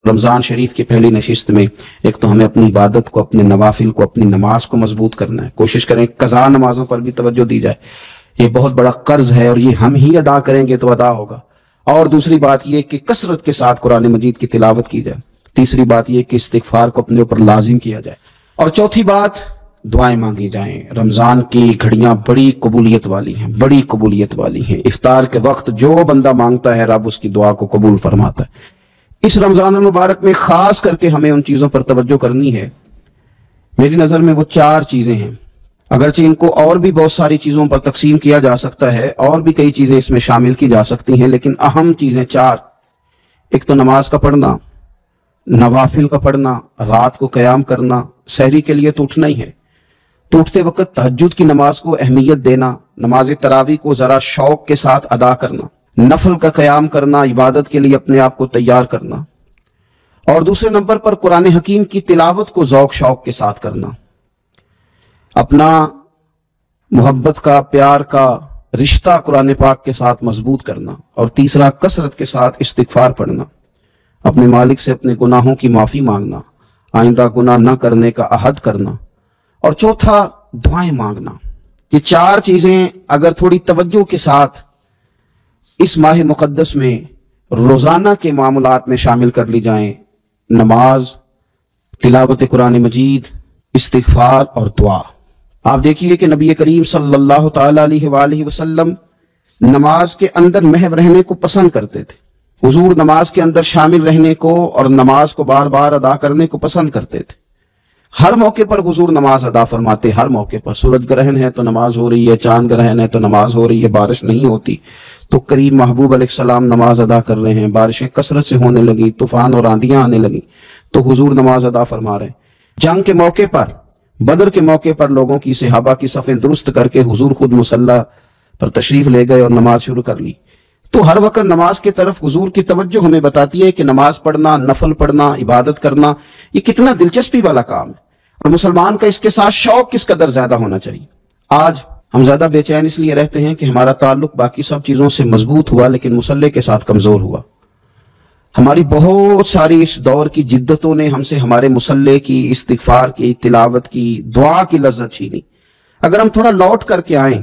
رمضان شریف کی پہلی نشست میں ایک تو ہمیں اپنی عبادت کو، اپنے نوافل کو، اپنی نماز کو مضبوط کرنا ہے. کوشش کریں قضا نمازوں پر بھی توجہ دی جائے. یہ بہت بڑا قرض ہے اور یہ ہم ہی ادا کریں گے تو ادا ہوگا. اور دوسری بات یہ کہ کثرت کے ساتھ قرآن مجید کی تلاوت کی جائے. تیسری بات یہ کہ استغفار کو اپنے اوپر لازم کیا جائے. اور چوتھی بات دعائیں مانگی جائیں. رمضان کی گھڑیاں بڑی قبولیت والی ہیں، بڑی قبولیت والی ہیں. افطار کے وقت جو بندہ مانگتا ہے رب اس کی دعا کو قبول فرماتا ہے. اس رمضان المبارک میں خاص کر کے ہمیں ان چیزوں پر توجہ کرنی ہے. میری نظر میں وہ 4 چیزیں ہیں. اگرچہ ان کو اور بھی بہت ساری چیزوں پر تقسیم کیا جا سکتا ہے، اور بھی کئی چیزیں اس میں شامل کی جا سکتی ہیں، لیکن اہم چیزیں 4. ایک تو نماز کا پڑھنا، نوافل کا پڑھنا، رات کو قیام کرنا. سحری کے لیے تو اٹھنا ہی ہے، تو اٹھتے وقت تہجد کی نماز کو اہمیت دینا، نماز تراویح کو ذرا شوق کے ساتھ ادا کرنا، نفل کا قیام کرنا، عبادت کے لیے اپنے آپ کو تیار کرنا. اور دوسرے نمبر پر قرآن حکیم کی تلاوت کو ذوق شوق کے ساتھ کرنا، اپنا محبت کا، پیار کا رشتہ قرآن پاک کے ساتھ مضبوط کرنا. اور تیسرا کثرت کے ساتھ استغفار پڑھنا، اپنے مالک سے اپنے گناہوں کی معافی مانگنا، آئندہ گناہ نہ کرنے کا عہد کرنا. اور چوتھا دعائیں مانگنا. یہ 4 چیزیں اگر تھوڑی توجہ کے ساتھ اس ماہ مقدس میں روزانہ کے معاملات میں شامل کر لی جائیں، نماز، تلاوت قرآن مجید، استغفار اور دعا. آپ دیکھیے کہ نبی کریم صلی اللہ تعالی علیہ وآلہ وسلم نماز کے اندر محو رہنے کو پسند کرتے تھے. حضور نماز کے اندر شامل رہنے کو اور نماز کو بار بار ادا کرنے کو پسند کرتے تھے. ہر موقع پر حضور نماز ادا فرماتے. ہر موقع پر سورج گرہن ہے تو نماز ہو رہی ہے، چاند گرہن ہے تو نماز ہو رہی ہے، بارش نہیں ہوتی تو کریم محبوب علیہ السلام نماز ادا کر رہے ہیں، بارشیں کثرت سے ہونے لگی، طوفان اور آندیاں آنے لگی تو حضور نماز ادا فرما رہے ہیں. جنگ کے موقع پر، بدر کے موقع پر لوگوں کی، صحابہ کی صفیں درست کر کے حضور خود مصلی پر تشریف لے گئے اور نماز شروع کر لی. تو ہر وقت نماز کی طرف حضور کی توجہ ہمیں بتاتی ہے کہ نماز پڑھنا، نفل پڑھنا، عبادت کرنا یہ کتنا دلچسپی والا کام ہے، اور مسلمان کا اس کے ساتھ شوق کس قدر زیادہ ہونا چاہیے. آج ہم زیادہ بے چین اس لیے رہتے ہیں کہ ہمارا تعلق باقی سب چیزوں سے مضبوط ہوا لیکن مصلی کے ساتھ کمزور ہوا. ہماری بہت ساری اس دور کی جدتوں نے ہم سے ہمارے مصلی کی، استغفار کی، تلاوت کی، دعا کی لذت چھینی. اگر ہم تھوڑا لوٹ کر کے آئیں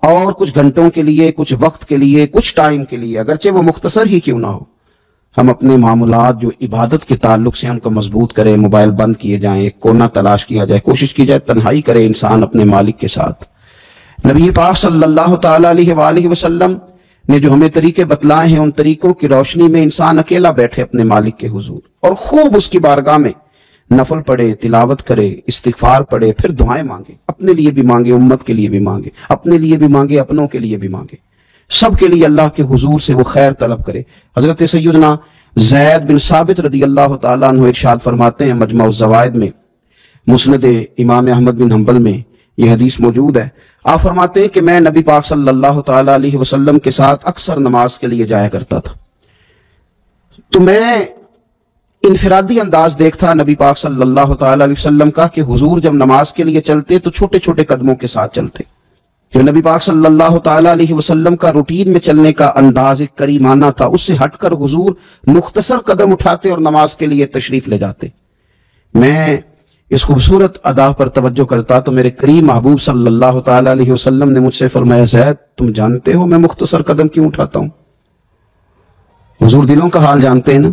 اور کچھ گھنٹوں کے لیے، کچھ وقت کے لیے، کچھ ٹائم کے لیے، اگرچہ وہ مختصر ہی کیوں نہ ہو، ہم اپنے معاملات جو عبادت کے تعلق سے ان کو مضبوط کریں، موبائل بند کیے جائیں، ایک کونا تلاش کیا جائے، کوشش کی جائے تنہائی کرے انسان اپنے مالک کے ساتھ. نبی پاک صلی اللہ تعالی علیہ وآلہ وسلم نے جو ہمیں طریقے بتلائے ہیں، ان طریقوں کی روشنی میں انسان اکیلا بیٹھے اپنے مالک کے حضور اور خوب اس کی بارگاہ میں نفل پڑھے، تلاوت کرے، استغفار پڑھے، پھر دعائیں مانگے. اپنے لیے بھی مانگے، امت کے لیے بھی مانگے، اپنے لیے بھی مانگے، اپنوں کے لیے بھی مانگے. سب کے لیے اللہ کے حضور سے وہ خیر طلب کرے. حضرت سیدنا زید بن ثابت رضی اللہ تعالیٰ عنہ ارشاد فرماتے ہیں، مجمع الزوائد میں، مسند امام احمد بن حنبل میں یہ حدیث موجود ہے. آپ فرماتے ہیں کہ میں نبی پاک صلی اللہ تعالیٰ علیہ وسلم کے ساتھ اکثر نماز کے لیے جایا کرتا تھا. تو میں انفرادی انداز دیکھتا نبی پاک صلی اللہ تعالیٰ علیہ وسلم کا کہ حضور جب نماز کے لیے چلتے تو چھوٹے چھوٹے قدموں کے ساتھ چلتے. کہ نبی پاک صلی اللہ تعالیٰ علیہ وسلم کا روٹین میں چلنے کا انداز ایک کریمانہ تھا. اس سے ہٹ کر حضور مختصر قدم اٹھاتے اور نماز کے لیے تشریف لے جاتے. میں اس خوبصورت ادا پر توجہ کرتا تو میرے کریم محبوب صلی اللہ تعالیٰ علیہ وسلم نے مجھ سے فرمایا، زید تم جانتے ہو میں مختصر قدم کیوں اٹھاتا ہوں؟ حضور دلوں کا حال جانتے ہیں نا.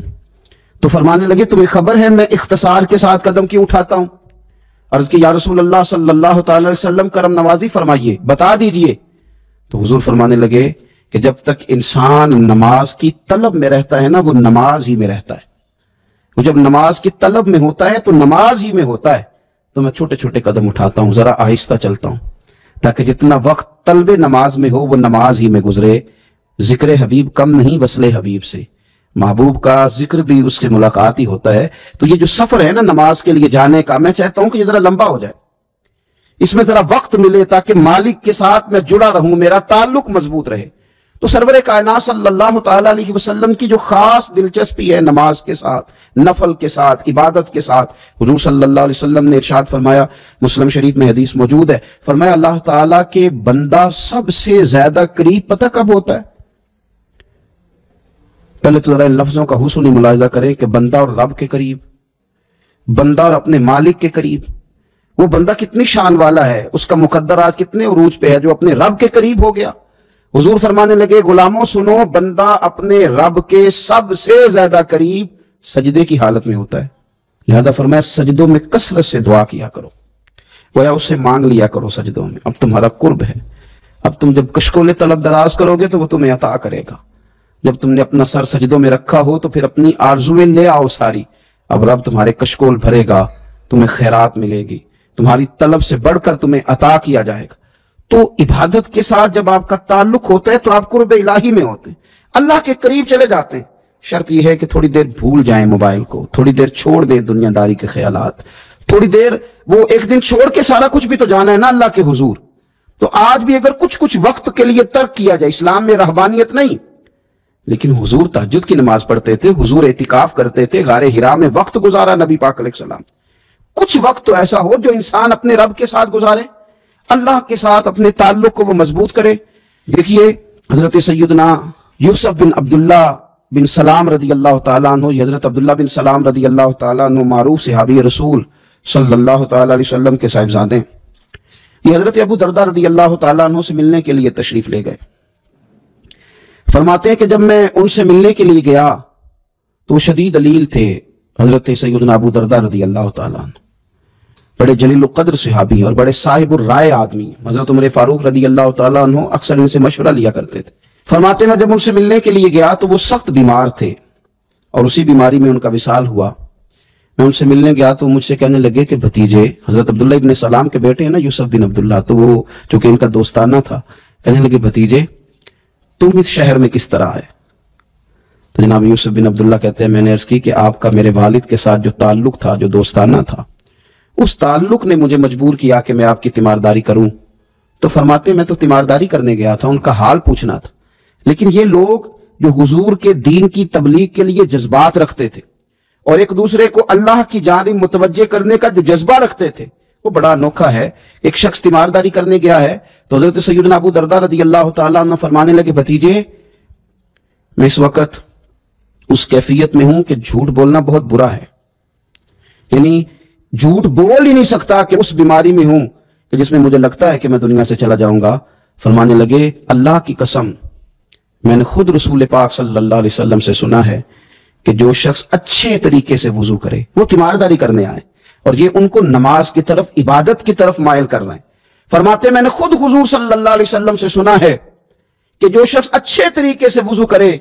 تو فرمانے لگے تمہیں خبر ہے میں اختصار کے ساتھ قدم کیوں اٹھاتا ہوں؟ عرض کی یا رسول اللہ صلی اللہ تعالی علیہ وسلم کرم نوازی فرمائیے، بتا دیجئے. تو حضور فرمانے لگے کہ جب تک انسان نماز کی طلب میں رہتا ہے نا، وہ نماز ہی میں رہتا ہے. وہ جب نماز کی طلب میں ہوتا ہے تو نماز ہی میں ہوتا ہے. تو میں چھوٹے چھوٹے قدم اٹھاتا ہوں، ذرا آہستہ چلتا ہوں، تاکہ جتنا وقت طلب نماز میں ہو وہ نماز ہی میں گزرے. ذکر حبیب کم نہیں وصل حبیب سے، محبوب کا ذکر بھی اس سے ملاقات ہی ہوتا ہے. تو یہ جو سفر ہے نا نماز کے لیے جانے کا، میں چاہتا ہوں کہ یہ ذرا لمبا ہو جائے، اس میں ذرا وقت ملے تاکہ مالک کے ساتھ میں جڑا رہوں، میرا تعلق مضبوط رہے. تو سرور کائنات صلی اللہ تعالی علیہ وسلم کی جو خاص دلچسپی ہے نماز کے ساتھ، نفل کے ساتھ، عبادت کے ساتھ، حضور صلی اللہ علیہ وسلم نے ارشاد فرمایا، مسلم شریف میں حدیث موجود ہے، فرمایا اللہ تعالیٰ کے بندہ سب سے زیادہ قریب پتہ کب ہوتا ہے؟ پہلے تو ذرا ان لفظوں کا حسن ملاحظہ کریں کہ بندہ اور رب کے قریب، بندہ اور اپنے مالک کے قریب، وہ بندہ کتنی شان والا ہے، اس کا مقدرات کتنے عروج پہ ہے جو اپنے رب کے قریب ہو گیا۔ حضور فرمانے لگے غلاموں سنو، بندہ اپنے رب کے سب سے زیادہ قریب سجدے کی حالت میں ہوتا ہے، لہذا فرمایا سجدوں میں کثرت سے دعا کیا کرو، گویا اس سے مانگ لیا کرو سجدوں میں، اب تمہارا قرب ہے، اب تم جب کشکول طلب دراز کرو گے تو وہ تمہیں عطا کرے گا، جب تم نے اپنا سر سجدوں میں رکھا ہو تو پھر اپنی آرزویں لے آؤ ساری، اب رب تمہارے کشکول بھرے گا، تمہیں خیرات ملے گی، تمہاری طلب سے بڑھ کر تمہیں عطا کیا جائے گا۔ تو عبادت کے ساتھ جب آپ کا تعلق ہوتا ہے تو آپ قرب الہی میں ہوتے ہیں، اللہ کے قریب چلے جاتے ہیں۔ شرط یہ ہے کہ تھوڑی دیر بھول جائیں موبائل کو، تھوڑی دیر چھوڑ دیں دنیا داری کے خیالات، تھوڑی دیر وہ ایک دن چھوڑ کے سارا کچھ بھی تو جانا ہے نا اللہ کے حضور۔ تو آج بھی اگر کچھ وقت کے لیے ترک کیا جائے، اسلام میں رہبانیت نہیں، لیکن حضور تہجد کی نماز پڑھتے تھے، حضور اعتکاف کرتے تھے، غار حرا میں وقت گزارا نبی پاک علیہ السلام۔ کچھ وقت تو ایسا ہو جو انسان اپنے رب کے ساتھ گزارے، اللہ کے ساتھ اپنے تعلق کو وہ مضبوط کرے۔ دیکھیے حضرت سیدنا یوسف بن عبداللہ بن سلام رضی اللہ تعالیٰ عنہ، یہ حضرت عبداللہ بن سلام رضی اللہ تعالیٰ عنہ معروف صحابی رسول صلی اللہ تعالیٰ علیہ وسلم کے صاحبزادے، یہ حضرت ابو درداء رضی اللہ تعالیٰ عنہ سے ملنے کے لیے تشریف لے گئے۔ فرماتے ہیں کہ جب میں ان سے ملنے کے لیے گیا تو وہ شدید علیل تھے، حضرت سیدنا ابو درداء رضی اللہ تعالیٰ عنہ بڑے جلیل القدر صحابی اور بڑے صاحب الرائے آدمی، حضرت عمر فاروق رضی اللہ تعالیٰ عنہ اکثر ان سے مشورہ لیا کرتے تھے۔ فرماتے ہیں جب ان سے ملنے کے لیے گیا تو وہ سخت بیمار تھے اور اسی بیماری میں ان کا وصال ہوا۔ میں ان سے ملنے گیا تو مجھ سے کہنے لگے کہ بھتیجے، حضرت عبداللہ ابن سلام کے بیٹے ہیں نا یوسف بن عبداللہ، تو وہ چونکہ ان کا دوستانہ تھا، کہنے لگے بھتیجے تم اس شہر میں کس طرح آئے؟ تو جناب یوسف بن عبداللہ کہتے ہیں میں نے عرض کی کہ آپ کا میرے والد کے ساتھ جو تعلق تھا، جو دوستانہ تھا، اس تعلق نے مجھے مجبور کیا کہ میں آپ کی تیمارداری کروں۔ تو فرماتے میں تو تیمارداری کرنے گیا تھا، ان کا حال پوچھنا تھا، لیکن یہ لوگ جو حضور کے دین کی تبلیغ کے لیے جذبات رکھتے تھے اور ایک دوسرے کو اللہ کی جانب متوجہ کرنے کا جو جذبہ رکھتے تھے، وہ بڑا انوکھا ہے۔ ایک شخص تیمارداری کرنے گیا ہے تو حضرت سیدنا ابو درداء رضی اللہ تعالیٰ عنہ فرمانے لگے بھتیجے میں اس وقت اس کیفیت میں ہوں کہ جھوٹ بولنا بہت برا ہے، یعنی جھوٹ بول ہی نہیں سکتا کہ اس بیماری میں ہوں کہ جس میں مجھے لگتا ہے کہ میں دنیا سے چلا جاؤں گا۔ فرمانے لگے اللہ کی قسم میں نے خود رسول پاک صلی اللہ علیہ وسلم سے سنا ہے کہ جو شخص اچھے طریقے سے وضو کرے، وہ تیمارداری کرنے آئے اور یہ ان کو نماز کی طرف، عبادت کی طرف مائل کر رہے ہیں۔ فرماتے میں نے خود حضور صلی اللہ علیہ وسلم سے سنا ہے کہ جو شخص اچھے طریقے سے وضو کرے،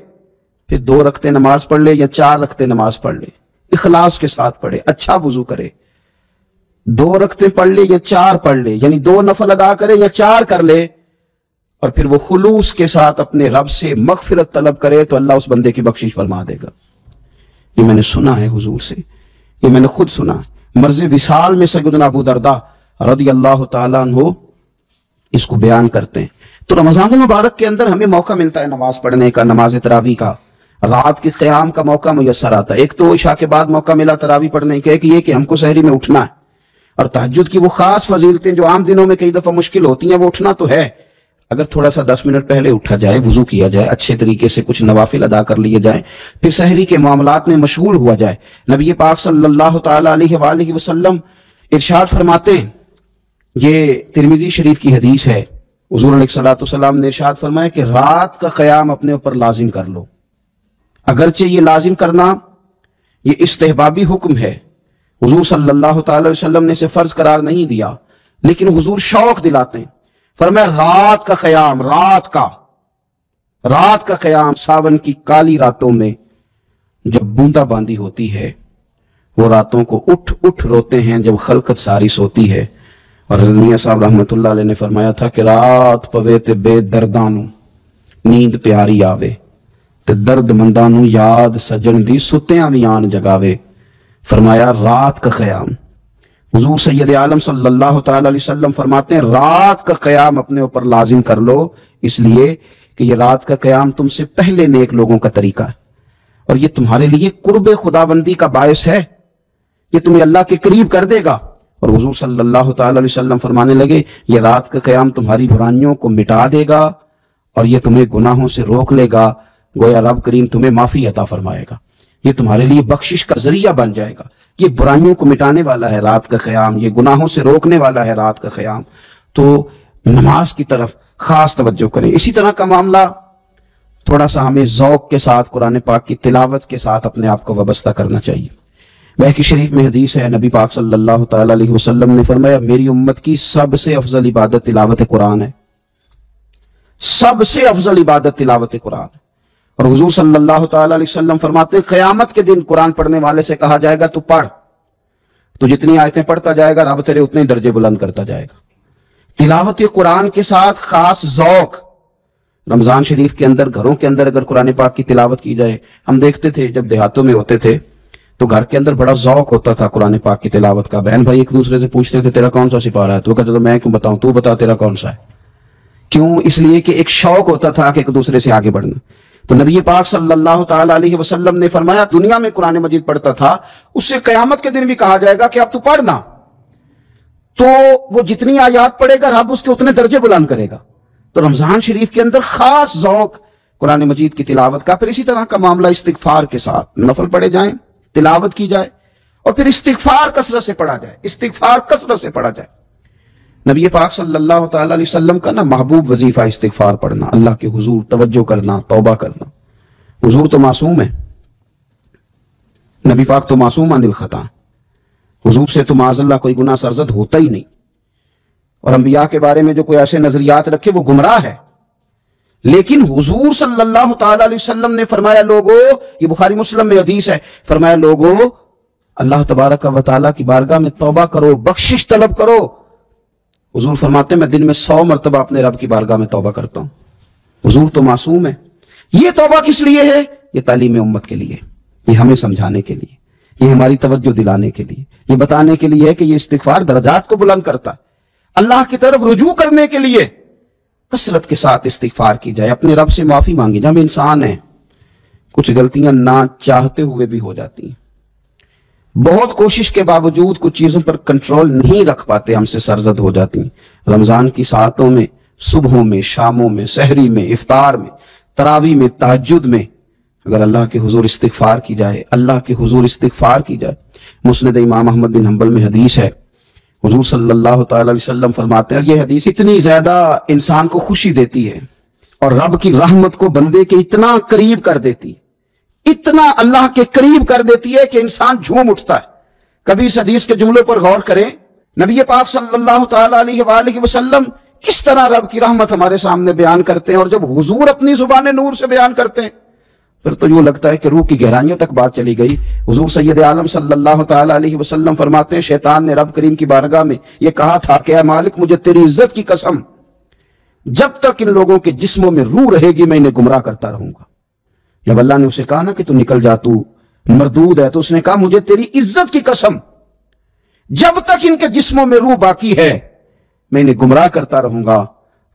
پھر 2 رکعتیں نماز پڑھ لے یا 4 رکعتیں نماز پڑھ لے، اخلاص کے ساتھ پڑھے، اچھا وضو کرے، 2 رکعتیں پڑھ لے یا 4 پڑھ لے، یعنی 2 نفل ادا کرے یا 4 کر لے، اور پھر وہ خلوص کے ساتھ اپنے رب سے مغفرت طلب کرے تو اللہ اس بندے کی بخشش فرما دے گا۔ یہ میں نے سنا ہے حضور سے، یہ میں نے خود سنا ہے۔ مرض وصال میں سیدنا ابو درداء رضی اللہ تعالیٰ عنہ اس کو بیان کرتے ہیں۔ تو رمضان المبارک کے اندر ہمیں موقع ملتا ہے نماز پڑھنے کا، نماز تراویح کا، رات کے قیام کا موقع میسر آتا ہے۔ ایک تو عشاء کے بعد موقع ملا تراویح پڑھنے کا، ایک یہ کہ ہم کو سحری میں اٹھنا ہے، اور تہجد کی وہ خاص فضیلتیں جو عام دنوں میں کئی دفعہ مشکل ہوتی ہیں، وہ اٹھنا تو ہے۔ اگر تھوڑا سا 10 منٹ پہلے اٹھا جائے، وضو کیا جائے، اچھے طریقے سے کچھ نوافل ادا کر لیے جائیں، پھر سحری کے معاملات میں مشغول ہوا جائے۔ نبی پاک صلی اللہ تعالیٰ علیہ وآلہ وسلم ارشاد فرماتے ہیں، یہ ترمذی شریف کی حدیث ہے، حضور علیہ السلام نے ارشاد فرمایا کہ رات کا قیام اپنے اوپر لازم کر لو۔ اگرچہ یہ لازم کرنا یہ استحبابی حکم ہے، حضور صلی اللہ تعالیٰ علیہ وسلم نے اسے فرض قرار نہیں دیا، لیکن حضور شوق دلاتے ہیں۔ فرمایا رات کا قیام، رات کا قیام، ساون کی کالی راتوں میں جب بوندا باندی ہوتی ہے، وہ راتوں کو اٹھ اٹھ روتے ہیں جب خلقت ساری سوتی ہے۔ اور حضرت میاں صاحب رحمت اللہ علیہ نے فرمایا تھا کہ رات پوے تے بے دردانو نیند پیاری آوے تے درد مندانو یاد سجن دی ستیاں وی آن جگاوے۔ فرمایا رات کا قیام، حضور سید عالم صلی اللہ تعالیٰ علیہ وسلم فرماتے ہیں رات کا قیام اپنے اوپر لازم کر لو، اس لیے کہ یہ رات کا قیام تم سے پہلے نیک لوگوں کا طریقہ ہے، اور یہ تمہارے لیے قرب خداوندی کا باعث ہے، یہ تمہیں اللہ کے قریب کر دے گا۔ اور حضور صلی اللہ تعالیٰ علیہ وسلم فرمانے لگے یہ رات کا قیام تمہاری برائیوں کو مٹا دے گا اور یہ تمہیں گناہوں سے روک لے گا، گویا رب کریم تمہیں معافی عطا فرمائے گا، یہ تمہارے لیے بخشش کا ذریعہ بن جائے گا۔ یہ برائیوں کو مٹانے والا ہے رات کا قیام، یہ گناہوں سے روکنے والا ہے رات کا قیام۔ تو نماز کی طرف خاص توجہ کریں۔ اسی طرح کا معاملہ تھوڑا سا ہمیں ذوق کے ساتھ قرآن پاک کی تلاوت کے ساتھ اپنے آپ کو وابستہ کرنا چاہیے۔ بہقی شریف میں حدیث ہے، نبی پاک صلی اللہ تعالی علیہ وسلم نے فرمایا میری امت کی سب سے افضل عبادت تلاوت قرآن ہے، سب سے افضل عبادت تلاوت قرآن ہے۔ اور حضور صلی اللہ تعالی علیہ وسلم فرماتے ہیں قیامت کے دن قرآن پڑھنے والے سے کہا جائے گا تو پڑھ، تو جتنی آیتیں پڑھتا جائے گا رب تیرے اتنے درجے بلند کرتا جائے گا۔ تلاوت قرآن کے ساتھ خاص ذوق۔ رمضان شریف کے اندر گھروں کے اندر اگر قرآن پاک کی تلاوت کی جائے، ہم دیکھتے تھے جب دیہاتوں میں ہوتے تھے تو گھر کے اندر بڑا ذوق ہوتا تھا قرآن پاک کی تلاوت کا۔ بہن بھائی ایک دوسرے سے پوچھتے تھے تیرا کون سا سپارہ ہے، تو کہتے تو میں کیوں بتاؤں، تو بتا تیرا کون سا ہے۔ کیوں؟ اس لیے کہ ایک شوق ہوتا تھا کہ ایک دوسرے سے آگے بڑھنا۔ تو نبی پاک صلی اللہ تعالی علیہ وسلم نے فرمایا دنیا میں قرآن مجید پڑھتا تھا، اس سے قیامت کے دن بھی کہا جائے گا کہ اب تو پڑھنا، تو وہ جتنی آیات پڑھے گا رب اس کے اتنے درجے بلند کرے گا۔ تو رمضان شریف کے اندر خاص ذوق قرآن مجید کی تلاوت کا۔ پھر اسی طرح کا معاملہ استغفار کے ساتھ، نفل پڑھے جائیں، تلاوت کی جائے، اور پھر استغفار کثرت سے پڑھا جائے، استغفار کثرت سے پڑھا جائے۔ نبی پاک صلی اللہ تعالی علیہ وسلم کا نا محبوب وظیفہ استغفار پڑھنا، اللہ کے حضور توجہ کرنا، توبہ کرنا۔ حضور تو معصوم ہے، نبی پاک تو معصوم عن الخطا، حضور سے تو معاذ اللہ کوئی گناہ سرزد ہوتا ہی نہیں۔ اور انبیاء کے بارے میں جو کوئی ایسے نظریات رکھے وہ گمراہ ہے۔ لیکن حضور صلی اللہ تعالی علیہ وسلم نے فرمایا لوگو، یہ بخاری مسلم میں حدیث ہے، فرمایا لوگو اللہ تبارک و تعالیٰ کی بارگاہ میں توبہ کرو، بخشش طلب کرو۔ حضور فرماتے ہیں میں دن میں 100 مرتبہ اپنے رب کی بارگاہ میں توبہ کرتا ہوں۔ حضور تو معصوم ہے۔ یہ توبہ کس لیے ہے؟ یہ تعلیم امت کے لیے، یہ ہمیں سمجھانے کے لیے، یہ ہماری توجہ دلانے کے لیے، یہ بتانے کے لیے ہے کہ یہ استغفار درجات کو بلند کرتا ہے۔ اللہ کی طرف رجوع کرنے کے لیے کثرت کے ساتھ استغفار کی جائے، اپنے رب سے معافی مانگی جائے۔ ہم انسان ہیں، کچھ غلطیاں نہ چاہتے ہوئے بھی ہو جاتی ہیں، بہت کوشش کے باوجود کچھ چیزوں پر کنٹرول نہیں رکھ پاتے، ہم سے سرزد ہو جاتی ہیں۔ رمضان کی ساعتوں میں، صبحوں میں، شاموں میں، سحری میں، افطار میں، تراویح میں، تہجد میں اگر اللہ کے حضور استغفار کی جائے، اللہ کے حضور استغفار کی جائے۔ مسند امام احمد بن حنبل میں حدیث ہے، حضور صلی اللہ تعالی علیہ وسلم فرماتے ہیں، اور یہ حدیث اتنی زیادہ انسان کو خوشی دیتی ہے اور رب کی رحمت کو بندے کے اتنا قریب کر دیتی ہے، اتنا اللہ کے قریب کر دیتی ہے کہ انسان جھوم اٹھتا ہے۔ کبھی اس حدیث کے جملوں پر غور کریں، نبی پاک صلی اللہ تعالی علیہ وآلہ وسلم کس طرح رب کی رحمت ہمارے سامنے بیان کرتے ہیں، اور جب حضور اپنی زبان نور سے بیان کرتے ہیں پھر تو یوں لگتا ہے کہ روح کی گہرائیوں تک بات چلی گئی۔ حضور سید عالم صلی اللہ تعالی علیہ وسلم فرماتے ہیں شیطان نے رب کریم کی بارگاہ میں یہ کہا تھا کہ اے مالک مجھے تیری عزت کی قسم، جب تک ان لوگوں کے جسموں میں روح رہے گی میں انہیں گمراہ کرتا رہوں گا۔ جب اللہ نے اسے کہا نا کہ تو نکل جا، تو مردود ہے، تو اس نے کہا مجھے تیری عزت کی قسم، جب تک ان کے جسموں میں روح باقی ہے میں انہیں گمراہ کرتا رہوں گا۔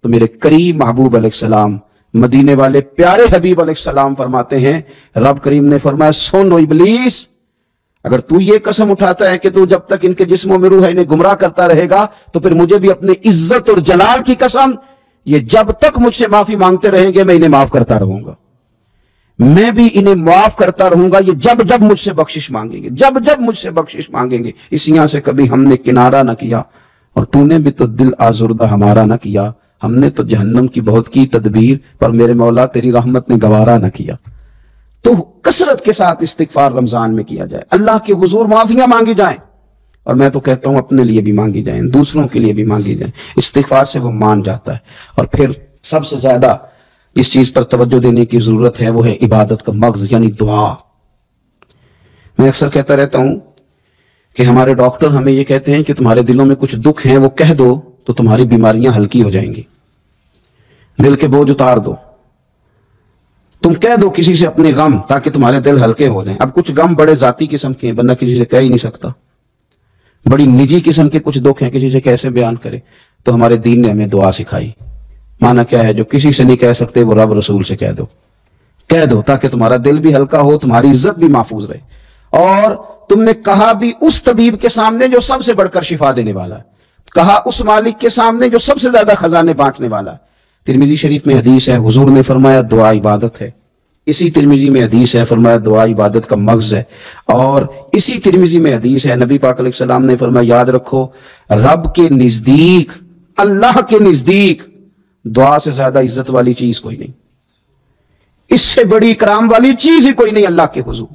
تو میرے قریب محبوب علیہ السلام، مدینے والے پیارے حبیب علیہ السلام فرماتے ہیں، رب کریم نے فرمایا سن او ابلیس، اگر تو یہ قسم اٹھاتا ہے کہ تو جب تک ان کے جسموں میں روح ہے انہیں گمراہ کرتا رہے گا، تو پھر مجھے بھی اپنے عزت اور جلال کی قسم، یہ جب تک مجھ سے معافی مانگتے رہیں گے میں انہیں معاف کرتا رہوں گا، میں بھی انہیں معاف کرتا رہوں گا، یہ جب جب مجھ سے بخشش مانگیں گے، جب جب مجھ سے بخشش مانگیں گے۔ اس یہاں سے کبھی ہم نے کنارہ نہ کیا، اور تو نے بھی تو دل آزردہ ہمارا نہ کیا، ہم نے تو جہنم کی بہت کی تدبیر، پر میرے مولا تیری رحمت نے گوارا نہ کیا۔ تو کثرت کے ساتھ استغفار رمضان میں کیا جائے، اللہ کے حضور معافیاں مانگی جائیں، اور میں تو کہتا ہوں اپنے لیے بھی مانگی جائیں، دوسروں کے لیے بھی مانگی جائیں۔ استغفار سے وہ مان جاتا ہے۔ اور پھر سب سے زیادہ اس چیز پر توجہ دینے کی ضرورت ہے، وہ ہے عبادت کا مغز، یعنی دعا۔ میں اکثر کہتا رہتا ہوں کہ ہمارے ڈاکٹر ہمیں یہ کہتے ہیں کہ تمہارے دلوں میں کچھ دکھ ہیں وہ کہہ دو تو تمہاری بیماریاں ہلکی ہو جائیں گی، دل کے بوجھ اتار دو، تم کہہ دو کسی سے اپنے غم تاکہ تمہارے دل ہلکے ہو جائیں۔ اب کچھ غم بڑے ذاتی قسم کے ہیں، بندہ کسی سے کہہ ہی نہیں سکتا، بڑی نجی قسم کے کچھ دکھ ہیں، کسی سے کیسے بیان کرے؟ تو ہمارے دین نے ہمیں دعا سکھائی۔ معنی کیا ہے؟ جو کسی سے نہیں کہہ سکتے وہ رب رسول سے کہہ دو تاکہ تمہارا دل بھی ہلکا ہو، تمہاری عزت بھی محفوظ رہے، اور تم نے کہا بھی اس طبیب کے سامنے جو سب سے بڑھ کر شفا دینے والا ہے، کہا اس مالک کے سامنے جو سب سے زیادہ خزانے بانٹنے والا ہے۔ ترمذی شریف میں حدیث ہے، حضور نے فرمایا دعا عبادت ہے، اسی ترمذی میں حدیث ہے، فرمایا دعا عبادت کا مغز ہے۔ اور اسی ترمذی میں حدیث ہے، نبی پاک علیہ السلام نے فرمایا یاد رکھو رب کے نزدیک، اللہ کے نزدیک دعا سے زیادہ عزت والی چیز کوئی نہیں، اس سے بڑی اکرام والی چیز ہی کوئی نہیں اللہ کے حضور۔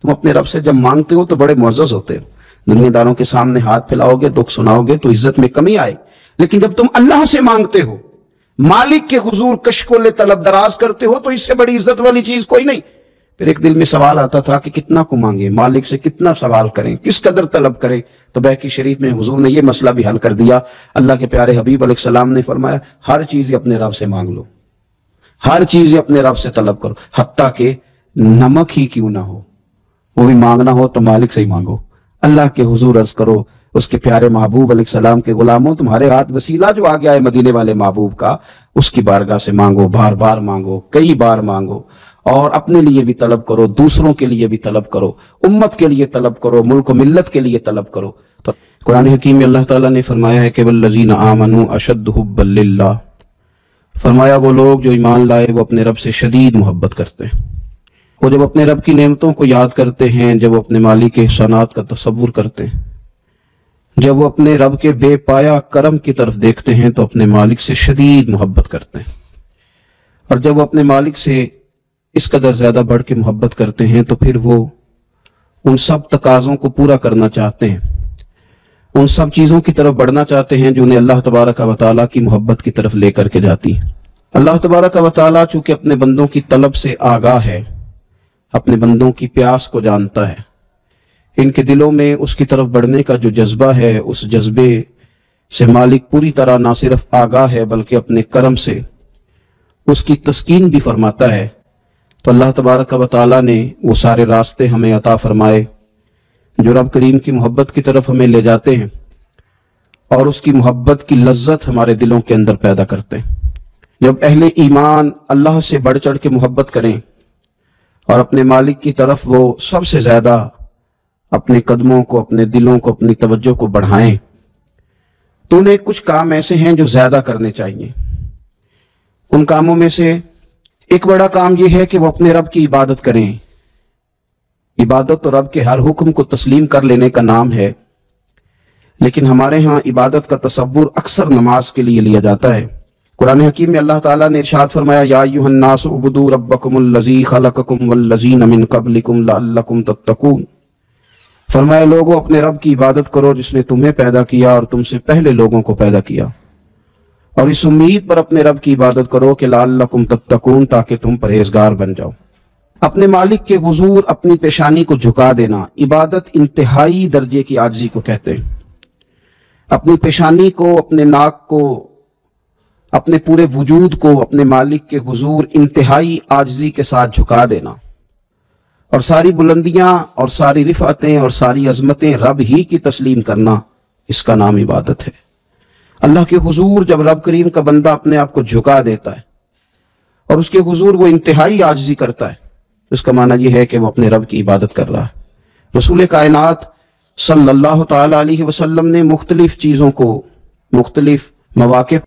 تم اپنے رب سے جب مانگتے ہو تو بڑے معزز ہوتے ہو، دنیا داروں کے سامنے ہاتھ پھیلاؤ گے، دکھ سناؤ گے تو عزت میں کمی آئے، لیکن جب تم اللہ سے مانگتے ہو، مالک کے حضور کشکول طلب دراز کرتے ہو، تو اس سے بڑی عزت والی چیز کوئی نہیں۔ پھر ایک دل میں سوال آتا تھا کہ کتنا کو مانگے، مالک سے کتنا سوال کریں، کس قدر طلب کریں؟ تو بیہقی شریف میں حضور نے یہ مسئلہ بھی حل کر دیا۔ اللہ کے پیارے حبیب علیہ السلام نے فرمایا ہر چیز اپنے رب سے مانگ لو، ہر چیز اپنے رب سے طلب کرو، حتیٰ کہ نمک ہی کیوں نہ ہو وہ بھی مانگنا ہو تو مالک سے ہی مانگو۔ اللہ کے حضور عرض کرو اس کے پیارے محبوب علیہ السلام کے غلاموں، تمہارے ہاتھ وسیلہ جو آ گیا ہے مدینے والے محبوب کا، اس کی بارگاہ سے مانگو، بار بار مانگو، کئی بار مانگو، اور اپنے لیے بھی طلب کرو، دوسروں کے لیے بھی طلب کرو، امت کے لیے طلب کرو، ملک و ملت کے لیے طلب کرو۔ تو قرآن حکیم میں اللہ تعالیٰ نے فرمایا ہے کہ والذین آمنوا اشد حبا للہ، فرمایا وہ لوگ جو ایمان لائے وہ اپنے رب سے شدید محبت کرتے ہیں۔ وہ جب اپنے رب کی نعمتوں کو یاد کرتے ہیں، جب وہ اپنے مالک کے احسانات کا تصور کرتے ہیں، جب وہ اپنے رب کے بے پایا کرم کی طرف دیکھتے ہیں تو اپنے مالک سے شدید محبت کرتے ہیں، اور جب وہ اپنے مالک سے اس قدر زیادہ بڑھ کے محبت کرتے ہیں تو پھر وہ ان سب تقاضوں کو پورا کرنا چاہتے ہیں، ان سب چیزوں کی طرف بڑھنا چاہتے ہیں جو انہیں اللہ تبارک و تعالیٰ کی محبت کی طرف لے کر کے جاتی ہیں۔ اللہ تبارک و تعالیٰ چونکہ اپنے بندوں کی طلب سے آگاہ ہے، اپنے بندوں کی پیاس کو جانتا ہے، ان کے دلوں میں اس کی طرف بڑھنے کا جو جذبہ ہے، اس جذبے سے مالک پوری طرح نہ صرف آگاہ ہے بلکہ اپنے کرم سے اس کی تسکین بھی فرماتا ہے۔ تو اللہ تبارک و تعالیٰ نے وہ سارے راستے ہمیں عطا فرمائے جو رب کریم کی محبت کی طرف ہمیں لے جاتے ہیں اور اس کی محبت کی لذت ہمارے دلوں کے اندر پیدا کرتے ہیں۔ جب اہل ایمان اللہ سے بڑھ چڑھ کے محبت کریں اور اپنے مالک کی طرف وہ سب سے زیادہ اپنے قدموں کو، اپنے دلوں کو، اپنی توجہ کو بڑھائیں، تو انہیں کچھ کام ایسے ہیں جو زیادہ کرنے چاہیے۔ ان کاموں میں سے ایک بڑا کام یہ ہے کہ وہ اپنے رب کی عبادت کریں۔ عبادت تو رب کے ہر حکم کو تسلیم کر لینے کا نام ہے، لیکن ہمارے ہاں عبادت کا تصور اکثر نماز کے لیے لیا جاتا ہے۔ قرآن حکیم میں اللہ تعالیٰ نے ارشاد فرمایا یا ایھا الناس اعبدوا ربکم الذی خلقکم والذین من قبلکم لعلکم تتقون، فرمایا لوگوں اپنے رب کی عبادت کرو جس نے تمہیں پیدا کیا اور تم سے پہلے لوگوں کو پیدا کیا، اور اس امید پر اپنے رب کی عبادت کرو کہ لعلکم تتقون، تاکہ تم پرہیزگار بن جاؤ۔ اپنے مالک کے حضور اپنی پیشانی کو جھکا دینا عبادت انتہائی درجے کی عاجزی کو کہتے ہیں۔ اپنی پیشانی کو، اپنے ناک کو، اپنے پورے وجود کو اپنے مالک کے حضور انتہائی عاجزی کے ساتھ جھکا دینا، اور ساری بلندیاں اور ساری رفعتیں اور ساری عظمتیں رب ہی کی تسلیم کرنا، اس کا نام عبادت ہے۔ اللہ کے حضور جب رب کریم کا بندہ اپنے آپ کو جھکا دیتا ہے اور اس کے حضور وہ انتہائی عاجزی کرتا ہے، اس کا معنی یہ ہے کہ وہ اپنے رب کی عبادت کر رہا ہے۔ رسول کائنات صلی اللہ تعالی علیہ وسلم نے مختلف چیزوں کو مختلف مواقع